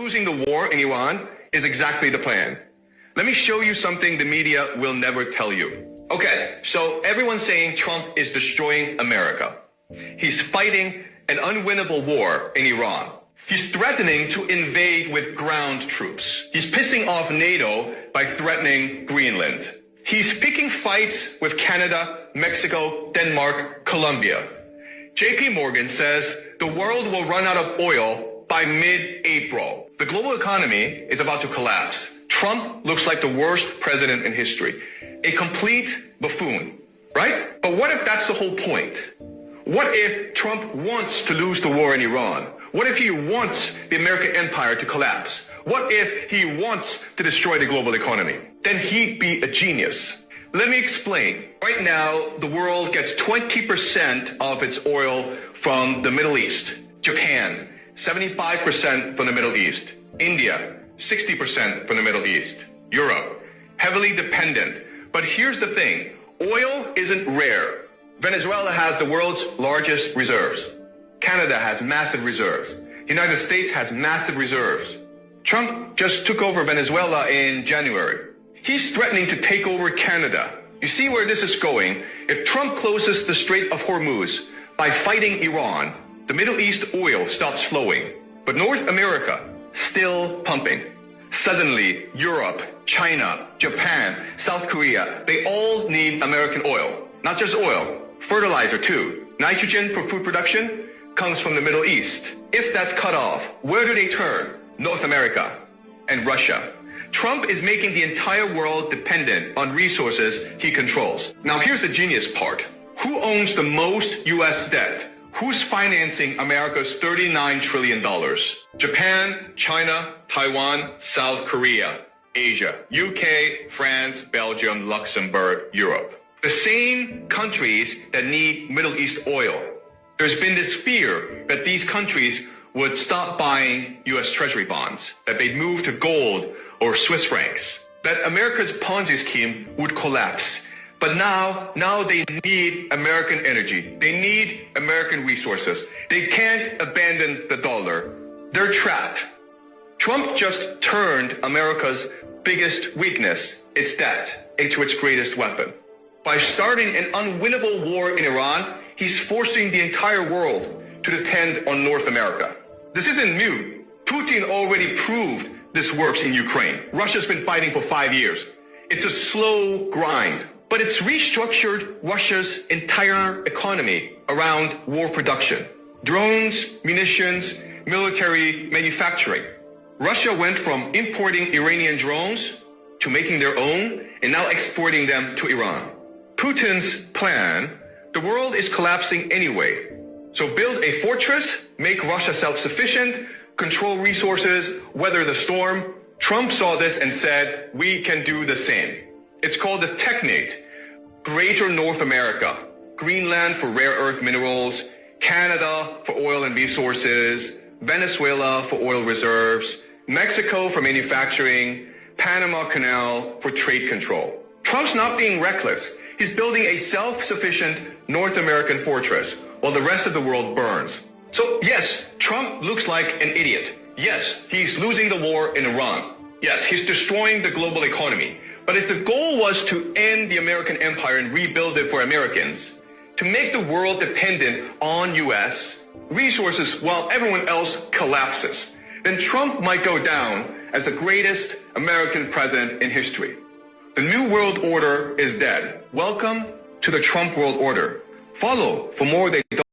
Losing the war in Iran is exactly the plan. Let me show you something the media will never tell you. Okay, so everyone's saying Trump is destroying America. He's fighting an unwinnable war in Iran. He's threatening to invade with ground troops. He's pissing off NATO by threatening Greenland. He's picking fights with Canada, Mexico, Denmark, Colombia. JP Morgan says the world will run out of oil by mid-April. The global economy is about to collapse. Trump looks like the worst president in history. A complete buffoon, right? But what if that's the whole point? What if Trump wants to lose the war in Iran? What if he wants the American empire to collapse? What if he wants to destroy the global economy? Then he'd be a genius. Let me explain. Right now, the world gets 20% of its oil from the Middle East. Japan, 75% from the Middle East. India, 60% from the Middle East. Europe, heavily dependent. But here's the thing. Oil isn't rare. Venezuela has the world's largest reserves. Canada has massive reserves. United States has massive reserves. Trump just took over Venezuela in January. He's threatening to take over Canada. You see where this is going? If Trump closes the Strait of Hormuz by fighting Iran, the Middle East oil stops flowing. But North America, still pumping. Suddenly, Europe, China, Japan, South Korea, they all need American oil. Not just oil, fertilizer too. Nitrogen for food production comes from the Middle East. If that's cut off, where do they turn? North America and Russia. Trump is making the entire world dependent on resources he controls. Now here's the genius part. Who owns the most US debt? Who's financing America's $39 trillion? Japan, China, Taiwan, South Korea, Asia, UK, France, Belgium, Luxembourg, Europe. The same countries that need Middle East oil. There's been this fear that these countries would stop buying US Treasury bonds, that they'd move to gold or Swiss francs, that America's Ponzi scheme would collapse. But now they need American energy. They need American resources. They can't abandon the dollar. They're trapped. Trump just turned America's biggest weakness, its debt, into its greatest weapon. By starting an unwinnable war in Iran, he's forcing the entire world to depend on North America. This isn't new. Putin already proved this works in Ukraine. Russia's been fighting for 5 years. It's a slow grind, but it's restructured Russia's entire economy around war production. Drones, munitions, military manufacturing. Russia went from importing Iranian drones to making their own and now exporting them to Iran. Putin's plan, the world is collapsing anyway. So build a fortress, make Russia self-sufficient, control resources, weather the storm. Trump saw this and said, we can do the same. It's called the technate. Greater North America, Greenland for rare earth minerals, Canada for oil and resources, Venezuela for oil reserves, Mexico for manufacturing, Panama Canal for trade control. Trump's not being reckless. He's building a self-sufficient North American fortress while the rest of the world burns. So yes, Trump looks like an idiot. Yes, he's losing the war in Iran. Yes, he's destroying the global economy. But if the goal was to end the American empire and rebuild it for Americans, to make the world dependent on US resources while everyone else collapses, then Trump might go down as the greatest American president in history. The New World Order is dead. Welcome to the Trump World Order. Follow for more.